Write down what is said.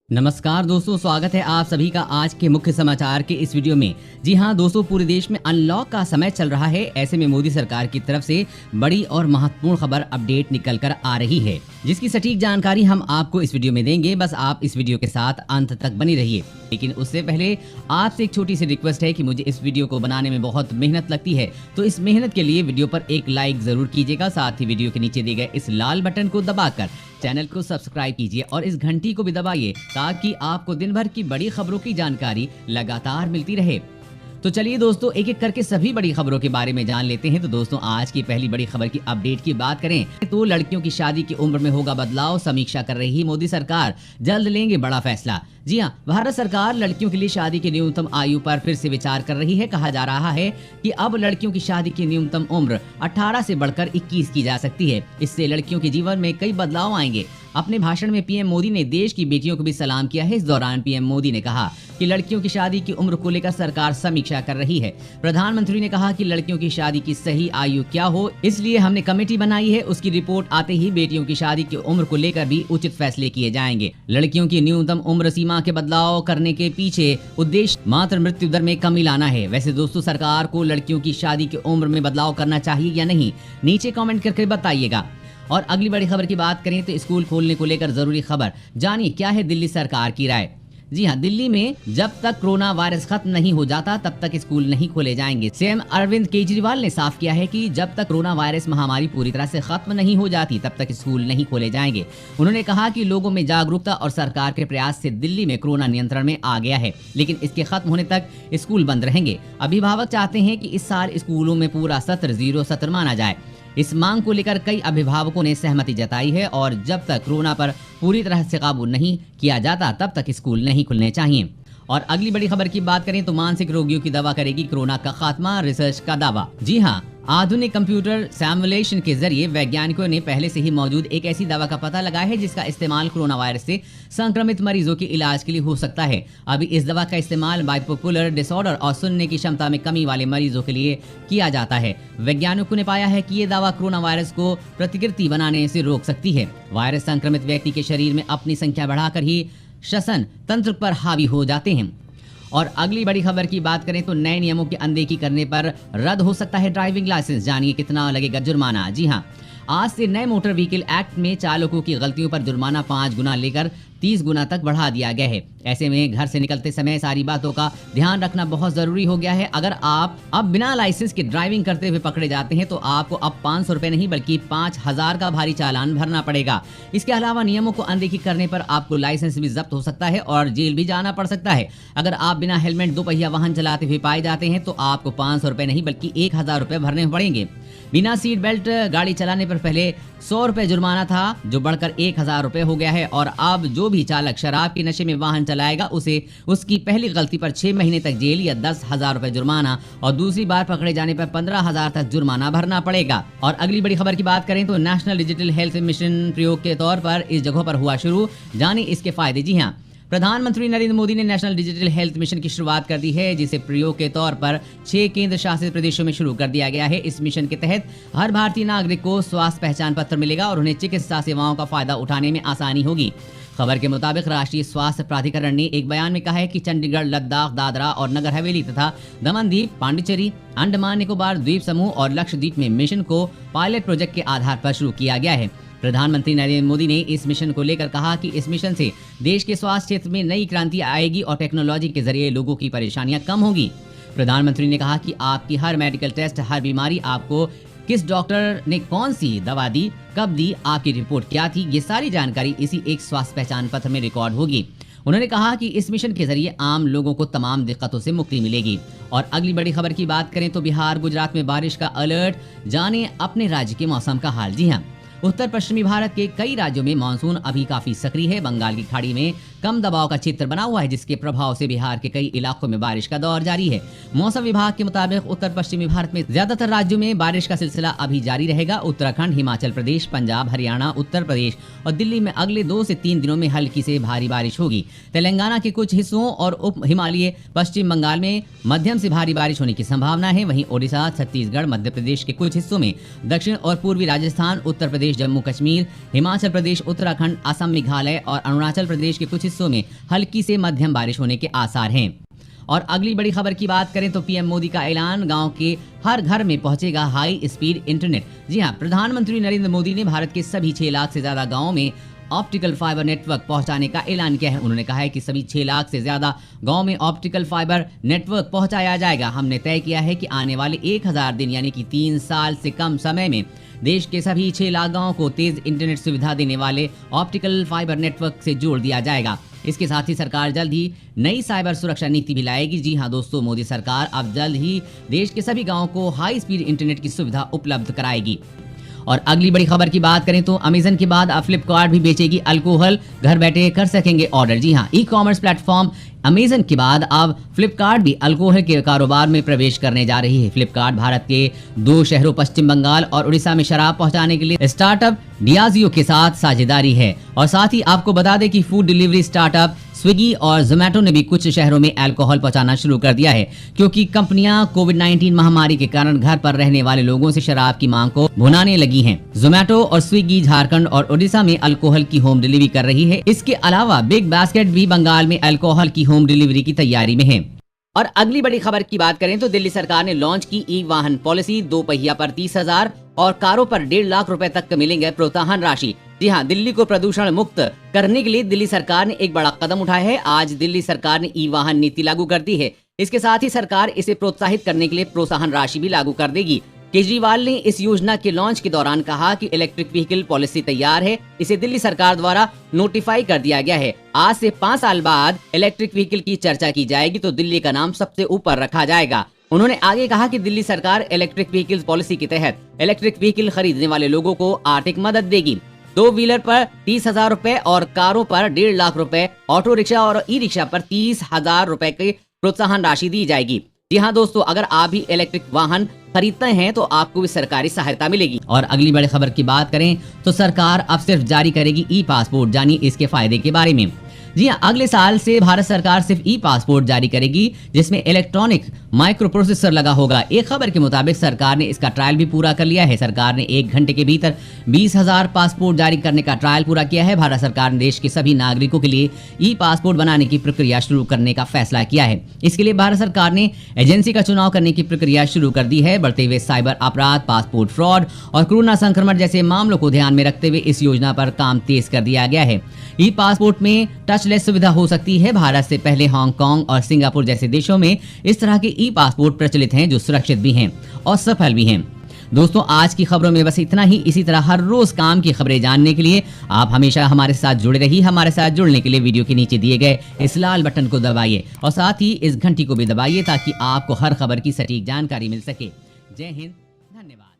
नमस्कार दोस्तों, स्वागत है आप सभी का आज के मुख्य समाचार के इस वीडियो में। जी हां दोस्तों, पूरे देश में अनलॉक का समय चल रहा है। ऐसे में मोदी सरकार की तरफ से बड़ी और महत्वपूर्ण खबर अपडेट निकल कर आ रही है, जिसकी सटीक जानकारी हम आपको इस वीडियो में देंगे। बस आप इस वीडियो के साथ अंत तक बनी रहिए। लेकिन उससे पहले आपसे एक छोटी सी रिक्वेस्ट है कि मुझे इस वीडियो को बनाने में बहुत मेहनत लगती है, तो इस मेहनत के लिए वीडियो पर एक लाइक जरूर कीजिएगा। साथ ही वीडियो के नीचे दिए गए इस लाल बटन को दबाकर चैनल को सब्सक्राइब कीजिए और इस घंटी को भी दबाइए, ताकि आपको दिन भर की बड़ी खबरों की जानकारी लगातार मिलती रहे। तो चलिए दोस्तों, एक एक करके सभी बड़ी खबरों के बारे में जान लेते हैं। तो दोस्तों, आज की पहली बड़ी खबर की अपडेट की बात करें तो लड़कियों की शादी की उम्र में होगा बदलाव, समीक्षा कर रही मोदी सरकार, जल्द लेंगे बड़ा फैसला। जी हां, भारत सरकार लड़कियों के लिए शादी की न्यूनतम आयु पर फिर से विचार कर रही है। कहा जा रहा है कि अब लड़कियों की शादी की न्यूनतम उम्र 18 से बढ़कर 21 की जा सकती है। इससे लड़कियों के जीवन में कई बदलाव आएंगे। अपने भाषण में पीएम मोदी ने देश की बेटियों को भी सलाम किया है। इस दौरान पीएम मोदी ने कहा कि लड़कियों की शादी की उम्र को लेकर सरकार समीक्षा कर रही है। प्रधानमंत्री ने कहा कि लड़कियों की शादी की सही आयु क्या हो, इसलिए हमने कमेटी बनाई है। उसकी रिपोर्ट आते ही बेटियों की शादी की उम्र को लेकर भी उचित फैसले किए जाएंगे। लड़कियों की न्यूनतम उम्र सीमा के बदलाव करने के पीछे उद्देश्य मातृ मृत्यु दर में कमी लाना है। वैसे दोस्तों, सरकार को लड़कियों की शादी की उम्र में बदलाव करना चाहिए या नहीं, नीचे कमेंट करके बताइएगा। और अगली बड़ी खबर की बात करें तो स्कूल खोलने को लेकर जरूरी खबर, जानिए क्या है दिल्ली सरकार की राय। जी हां, दिल्ली में जब तक कोरोना वायरस खत्म नहीं हो जाता तब तक स्कूल नहीं खोले जाएंगे। सीएम अरविंद केजरीवाल ने साफ किया है कि जब तक कोरोना वायरस महामारी पूरी तरह से खत्म नहीं हो जाती तब तक स्कूल नहीं खोले जाएंगे। उन्होंने कहा कि लोगों में जागरूकता और सरकार के प्रयास से दिल्ली में कोरोना नियंत्रण में आ गया है, लेकिन इसके खत्म होने तक स्कूल बंद रहेंगे। अभिभावक चाहते हैं कि इस साल स्कूलों में पूरा सत्र 0 सत्र माना जाए। इस मांग को लेकर कई अभिभावकों ने सहमति जताई है और जब तक कोरोना पर पूरी तरह से काबू नहीं किया जाता तब तक स्कूल नहीं खुलने चाहिए। और अगली बड़ी खबर की बात करें तो मानसिक रोगियों की दवा करेगी कोरोना का खात्मा, रिसर्च का दावा। जी हां, आधुनिक कंप्यूटर सिमुलेशन के जरिए वैज्ञानिकों ने पहले से ही मौजूद एक ऐसी दवा का पता लगाया है जिसका इस्तेमाल कोरोना वायरस से संक्रमित मरीजों के इलाज के लिए हो सकता है। अभी इस दवा का इस्तेमाल बाइपोलर डिसऑर्डर और सुनने की क्षमता में कमी वाले मरीजों के लिए किया जाता है। वैज्ञानिकों ने पाया है कि ये दवा कोरोना वायरस को प्रतिकृति बनाने से रोक सकती है। वायरस संक्रमित व्यक्ति के शरीर में अपनी संख्या बढ़ाकर ही श्वसन तंत्र पर हावी हो जाते हैं। और अगली बड़ी खबर की बात करें तो नए नियमों की अनदेखी करने पर रद्द हो सकता है ड्राइविंग लाइसेंस, जानिए कितना लगेगा जुर्माना। जी हां, आज से नए मोटर व्हीकल एक्ट में चालकों की गलतियों पर जुर्माना 5 गुना लेकर 30 गुना तक बढ़ा दिया गया है। ऐसे में घर से निकलते समय सारी बातों का ध्यान रखना बहुत जरूरी हो गया है। अगर आप अब बिना लाइसेंस के ड्राइविंग करते हुए पकड़े जाते हैं तो आपको अब 500 रुपए नहीं बल्कि 5000 का भारी चालान भरना पड़ेगा। इसके अलावा नियमों को अनदेखी करने पर आपको लाइसेंस भी जब्त हो सकता है और जेल भी जाना पड़ सकता है। अगर आप बिना हेलमेट 2 पहिया वाहन चलाते हुए पाए जाते हैं तो आपको 500 रुपए नहीं बल्कि 1000 रुपए भरने पड़ेंगे। बिना सीट बेल्ट गाड़ी चलाने पर पहले 100 रुपए जुर्माना था, जो बढ़कर 1000 रुपए हो गया है। और अब जो भी चालक शराब के नशे में वाहन चलाएगा उसे उसकी पहली गलती पर 6 महीने तक जेल या 10,000 रुपए जुर्माना और दूसरी बार पकड़े जाने पर 15,000 तक जुर्माना भरना पड़ेगा। और अगली बड़ी खबर की बात करें तो नेशनल डिजिटल हेल्थ मिशन प्रयोग के तौर पर इस जगह पर हुआ शुरू, जाने इसके फायदे। जी हाँ, प्रधानमंत्री नरेंद्र मोदी ने नेशनल डिजिटल हेल्थ मिशन की शुरुआत कर दी है, जिसे प्रयोग के तौर पर 6 केंद्र शासित प्रदेशों में शुरू कर दिया गया है। इस मिशन के तहत हर भारतीय नागरिक को स्वास्थ्य पहचान पत्र मिलेगा और उन्हें चिकित्सा सेवाओं का फायदा उठाने में आसानी होगी। खबर के मुताबिक राष्ट्रीय स्वास्थ्य प्राधिकरण ने एक बयान में कहा है कि चंडीगढ़, लद्दाख, दादरा और नगर हवेली तथा दमन द्वीप, पांडिचेरी, अंडमान निकोबार द्वीप समूह और लक्षद्वीप में मिशन को पायलट प्रोजेक्ट के आधार पर शुरू किया गया है। प्रधानमंत्री नरेंद्र मोदी ने इस मिशन को लेकर कहा कि इस मिशन से देश के स्वास्थ्य क्षेत्र में नई क्रांति आएगी और टेक्नोलॉजी के जरिए लोगों की परेशानियां कम होगी। प्रधानमंत्री ने कहा कि आपकी हर मेडिकल टेस्ट, हर बीमारी, आपको किस डॉक्टर ने कौन सी दवा दी, कब दी, आपकी रिपोर्ट क्या थी, ये सारी जानकारी इसी एक स्वास्थ्य पहचान पत्र में रिकॉर्ड होगी। उन्होंने कहा कि इस मिशन के जरिए आम लोगों को तमाम दिक्कतों से मुक्ति मिलेगी। और अगली बड़ी खबर की बात करें तो बिहार, गुजरात में बारिश का अलर्ट, जाने अपने राज्य के मौसम का हाल। जी हाँ, उत्तर पश्चिमी भारत के कई राज्यों में मानसून अभी काफी सक्रिय है। बंगाल की खाड़ी में कम दबाव का क्षेत्र बना हुआ है, जिसके प्रभाव से बिहार के कई इलाकों में बारिश का दौर जारी है। मौसम विभाग के मुताबिक उत्तर पश्चिमी भारत में ज्यादातर राज्यों में बारिश का सिलसिला अभी जारी रहेगा। उत्तराखंड, हिमाचल प्रदेश, पंजाब, हरियाणा, उत्तर प्रदेश और दिल्ली में अगले 2 से 3 दिनों में हल्की से भारी बारिश होगी। तेलंगाना के कुछ हिस्सों और उप हिमालय पश्चिम बंगाल में मध्यम से भारी बारिश होने की संभावना है। वहीं ओडिशा, छत्तीसगढ़, मध्य प्रदेश के कुछ हिस्सों में, दक्षिण और पूर्वी राजस्थान, उत्तर प्रदेश प्रदेश, जम्मू कश्मीर, हिमाचल प्रदेश, उत्तराखंड, असम, मेघालय और अरुणाचल प्रदेश के कुछ हिस्सों में हल्की से मध्यम बारिश होने के आसार हैं। और अगली बड़ी खबर की बात करें तो पीएम मोदी का ऐलान, गांव के हर घर में पहुंचेगा हाई स्पीड इंटरनेट। जी हां, प्रधानमंत्री नरेंद्र मोदी ने भारत के सभी 6 लाख से ज्यादा गांवों में ऑप्टिकल फाइबर नेटवर्क पहुंचाने का ऐलान किया है। उन्होंने कहा है कि सभी 6 लाख से ज्यादा गांव में ऑप्टिकल फाइबर नेटवर्क पहुंचाया जाएगा। हमने तय किया है कि आने वाले 1000 दिन यानी कि 3 साल से कम समय में देश के सभी 6 लाख गांवों को तेज इंटरनेट सुविधा देने वाले ऑप्टिकल फाइबर नेटवर्क से जोड़ दिया जाएगा। इसके साथ ही सरकार जल्द ही नई साइबर सुरक्षा नीति भी लाएगी। जी हां दोस्तों, मोदी सरकार अब जल्द ही देश के सभी गांवों को हाई स्पीड इंटरनेट की सुविधा उपलब्ध कराएगी। और अगली बड़ी खबर की बात करें तो अमेजन के बाद अब फ्लिपकार्ट भी बेचेगी अल्कोहल, घर बैठे कर सकेंगे ऑर्डर। जी हां, ई कॉमर्स प्लेटफॉर्म अमेजन के बाद अब फ्लिपकार्ट भी अल्कोहल के कारोबार में प्रवेश करने जा रही है। फ्लिपकार्ट भारत के 2 शहरों पश्चिम बंगाल और उड़ीसा में शराब पहुंचाने के लिए स्टार्टअप डियाजियो के साथ साझेदारी है। और साथ ही आपको बता दें कि फूड डिलीवरी स्टार्टअप स्विगी और जोमेटो ने भी कुछ शहरों में अल्कोहल पहुंचाना शुरू कर दिया है, क्योंकि कंपनियां कोविड-19 महामारी के कारण घर पर रहने वाले लोगों से शराब की मांग को भुनाने लगी हैं। जोमेटो और स्विगी झारखंड और ओडिशा में अल्कोहल की होम डिलीवरी कर रही है। इसके अलावा बिग बास्केट भी बंगाल में अल्कोहल की होम डिलीवरी की तैयारी में है। और अगली बड़ी खबर की बात करें तो दिल्ली सरकार ने लॉन्च की ई वाहन पॉलिसी। 2 पहिया पर 30,000 और कारों पर 1.5 लाख रुपए तक मिलेंगे प्रोत्साहन राशि। जी हां, दिल्ली को प्रदूषण मुक्त करने के लिए दिल्ली सरकार ने एक बड़ा कदम उठाया है। आज दिल्ली सरकार ने ई वाहन नीति लागू कर दी है। इसके साथ ही सरकार इसे प्रोत्साहित करने के लिए प्रोत्साहन राशि भी लागू कर देगी। केजरीवाल ने इस योजना के लॉन्च के दौरान कहा कि इलेक्ट्रिक व्हीकल पॉलिसी तैयार है, इसे दिल्ली सरकार द्वारा नोटिफाई कर दिया गया है। आज से 5 साल बाद इलेक्ट्रिक व्हीकल की चर्चा की जाएगी तो दिल्ली का नाम सबसे ऊपर रखा जाएगा। उन्होंने आगे कहा कि दिल्ली सरकार इलेक्ट्रिक व्हीकल पॉलिसी के तहत इलेक्ट्रिक व्हीकल खरीदने वाले लोगों को आर्थिक मदद देगी। 2 व्हीलर पर 30,000 रुपए और कारों पर 1.5 लाख रुपए, ऑटो रिक्शा और ई रिक्शा पर 30,000 रुपए की प्रोत्साहन राशि दी जाएगी। जी हाँ दोस्तों, अगर आप भी इलेक्ट्रिक वाहन खरीदते हैं तो आपको भी सरकारी सहायता मिलेगी। और अगली बड़ी खबर की बात करें तो सरकार अब सिर्फ जारी करेगी ई पासपोर्ट। जानिए इसके फायदे के बारे में। जी हाँ, अगले साल से भारत सरकार सिर्फ ई पासपोर्ट जारी करेगी, जिसमें इलेक्ट्रॉनिक माइक्रो प्रोसेसर लगा होगा। एक खबर के मुताबिक सरकार ने इसका ट्रायल भी पूरा कर लिया है। सरकार ने 1 घंटे के भीतर 20,000 पासपोर्ट जारी करने का ट्रायल पूरा किया है। भारत सरकार ने देश के सभी नागरिकों के लिए ई पासपोर्ट बनाने की प्रक्रिया शुरू करने का फैसला किया है। इसके लिए भारत सरकार ने एजेंसी का चुनाव करने की प्रक्रिया शुरू कर दी है। बढ़ते हुए साइबर अपराध, पासपोर्ट फ्रॉड और कोरोना संक्रमण जैसे मामलों को ध्यान में रखते हुए इस योजना पर काम तेज कर दिया गया है। ई पासपोर्ट में टचलेस सुविधा हो सकती है। भारत से पहले हांगकांग और सिंगापुर जैसे देशों में इस तरह के ई पासपोर्ट प्रचलित हैं, जो सुरक्षित भी हैं और सफल भी हैं। दोस्तों, आज की खबरों में बस इतना ही। इसी तरह हर रोज काम की खबरें जानने के लिए आप हमेशा हमारे साथ जुड़े रहिए। हमारे साथ जुड़ने के लिए वीडियो के नीचे दिए गए इस लाल बटन को दबाइए और साथ ही इस घंटी को भी दबाइए, ताकि आपको हर खबर की सटीक जानकारी मिल सके। जय हिंद, धन्यवाद।